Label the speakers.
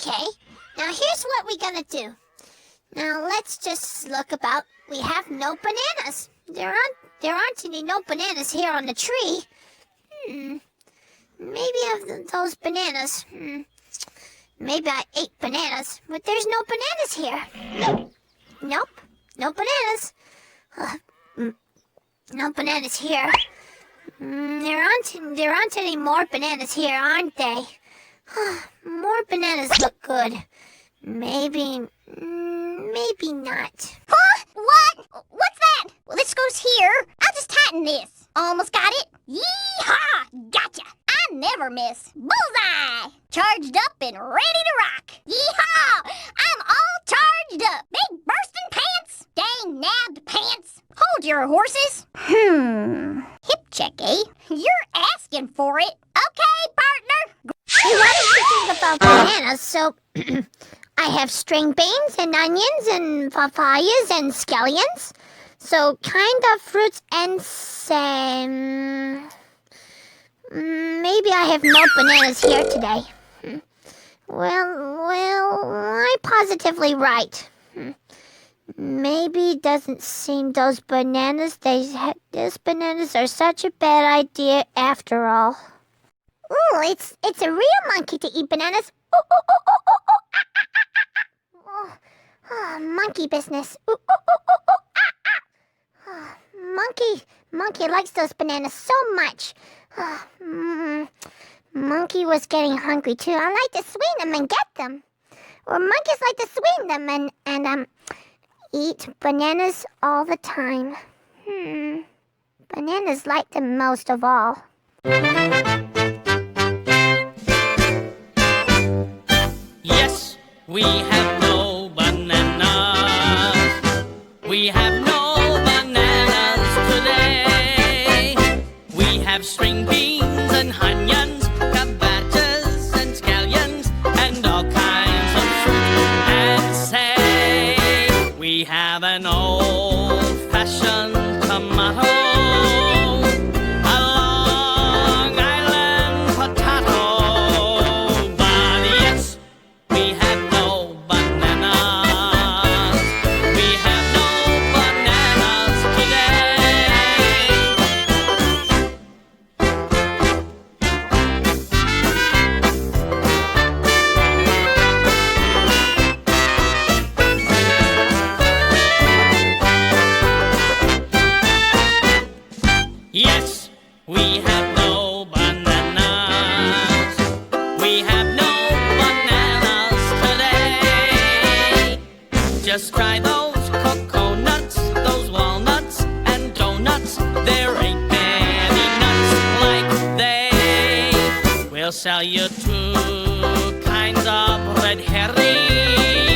Speaker 1: Okay, now here's what we're gonna do. Now let's just look about. We have no bananas. There aren't any no bananas here on the tree. Maybe of those bananas. Maybe I ate bananas, but there's no bananas here. Nope, no bananas. No bananas here. There aren't any more bananas here, aren't they? More bananas look good. Maybe not.
Speaker 2: Huh? What? What's that? Well, this goes here. I'll just tighten this. Almost got it. Yee-haw! Gotcha! I never miss. Bullseye! Charged up and ready to rock. Yee-haw! I'm all charged up. Big bursting pants. Dang nabbed pants. Hold your horses. Hip check, eh? You're asking for it. Okay, partner.
Speaker 1: I wanted to think about bananas, so I have string beans and onions and papayas and scallions. So kind of fruits and maybe I have no bananas here today. Well, I'm positively right. Maybe it doesn't seem those bananas are such a bad idea after all. Ooh, it's a real monkey to eat bananas. Oh, monkey business. Monkey likes those bananas so much. Monkey was getting hungry too. I like to swing them and get them. Or monkeys like to swing them and eat bananas all the time. Bananas like them most of all.
Speaker 3: Yes, we have no bananas. We have no bananas today. We have string beans and onions, cabbages and scallions, and all kinds of fruit and say. We have an old-fashioned tomato. Yes, we have no bananas. We have no bananas today. Just try those coconuts, those walnuts, and donuts. There ain't many nuts like they. We'll sell you two kinds of red herring.